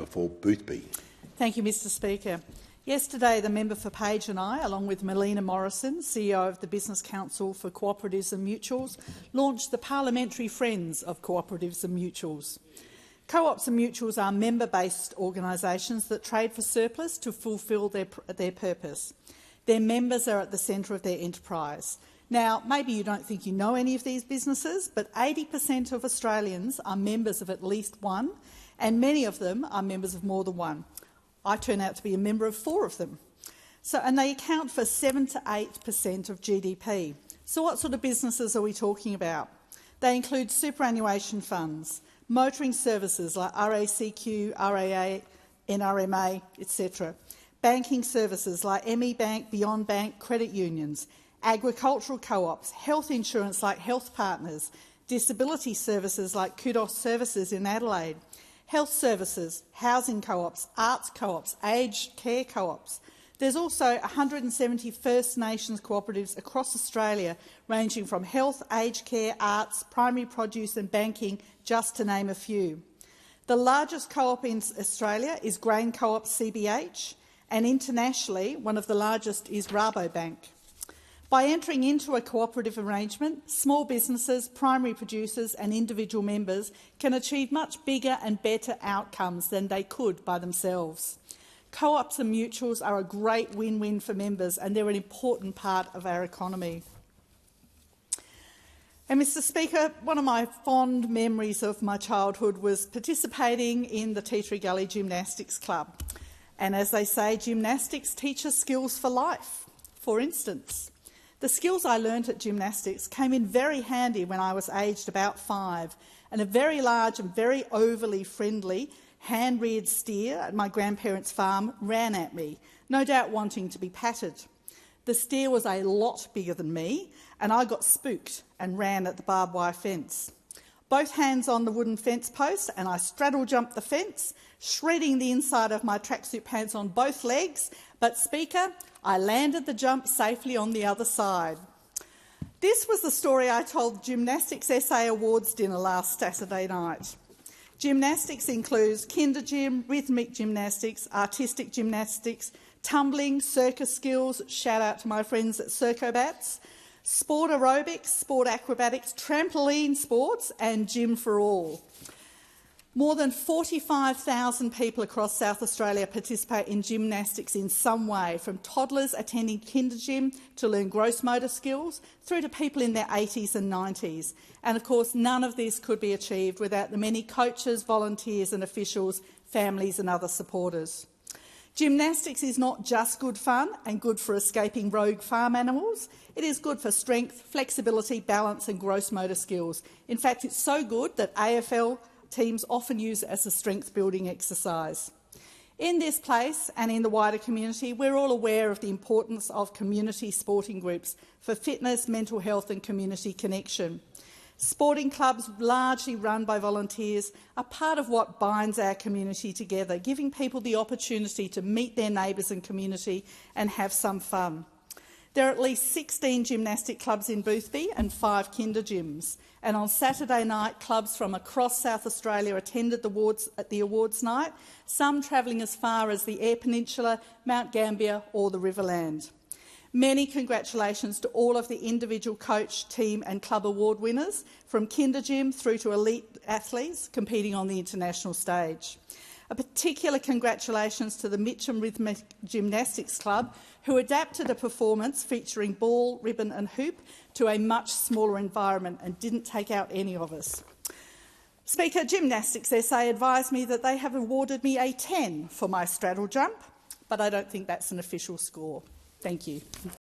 for Boothby. Thank you, Mr Speaker. Yesterday, the member for Page and I, along with Melina Morrison, CEO of the Business Council for Cooperatives and Mutuals, launched the Parliamentary Friends of Cooperatives and Mutuals. Co-ops and mutuals are member-based organisations that trade for surplus to fulfil their purpose. Their members are at the centre of their enterprise. Now, maybe you don't think you know any of these businesses, but 80% of Australians are members of at least one, and many of them are members of more than one. I turn out to be a member of 4 of them. And they account for 7 to 8% of GDP. So what sort of businesses are we talking about? They include superannuation funds, motoring services like RACQ, RAA, NRMA, etc. Banking services like ME Bank, Beyond Bank, credit unions, agricultural co-ops, health insurance like Health Partners, disability services like Kudos Services in Adelaide, health services, housing co-ops, arts co-ops, aged care co-ops. There's also 170 First Nations cooperatives across Australia, ranging from health, aged care, arts, primary produce and banking, just to name a few. The largest co-op in Australia is Grain Co-op CBH, and internationally, one of the largest is Rabobank. By entering into a cooperative arrangement, small businesses, primary producers and individual members can achieve much bigger and better outcomes than they could by themselves. Co-ops and mutuals are a great win-win for members, and they're an important part of our economy. And Mr Speaker, one of my fond memories of my childhood was participating in the Tea Tree Gully Gymnastics Club. And as they say, gymnastics teaches skills for life. For instance, the skills I learnt at gymnastics came in very handy when I was aged about 5, and a very large and very overly friendly hand-reared steer at my grandparents' farm ran at me, no doubt wanting to be patted. The steer was a lot bigger than me, and I got spooked and ran at the barbed wire fence. Both hands on the wooden fence post, and I straddle-jumped the fence, shredding the inside of my tracksuit pants on both legs, but, Speaker, I landed the jump safely on the other side. This was the story I told the Gymnastics SA Awards dinner last Saturday night. Gymnastics includes kinder gym, rhythmic gymnastics, artistic gymnastics, tumbling, circus skills, shout out to my friends at Circobats, sport aerobics, sport acrobatics, trampoline sports and gym for all. More than 45,000 people across South Australia participate in gymnastics in some way, from toddlers attending kinder gym to learn gross motor skills, through to people in their 80s and 90s. And of course, none of this could be achieved without the many coaches, volunteers and officials, families and other supporters. Gymnastics is not just good fun and good for escaping rogue farm animals. It is good for strength, flexibility, balance and gross motor skills. In fact, it's so good that AFL teams often use it as a strength-building exercise. In this place and in the wider community, we're all aware of the importance of community sporting groups for fitness, mental health and community connection. Sporting clubs, largely run by volunteers, are part of what binds our community together, giving people the opportunity to meet their neighbours and community and have some fun. There are at least 16 gymnastic clubs in Boothby and 5 kinder gyms. And on Saturday night, clubs from across South Australia attended the awards night, some travelling as far as the Eyre Peninsula, Mount Gambier or the Riverland. Many congratulations to all of the individual coach, team and club award winners, from kinder gym through to elite athletes competing on the international stage. A particular congratulations to the Mitcham Rhythmic Gymnastics Club, who adapted a performance featuring ball, ribbon and hoop to a much smaller environment and didn't take out any of us. Speaker, Gymnastics SA advised me that they have awarded me a 10 for my straddle jump, but I don't think that's an official score. Thank you.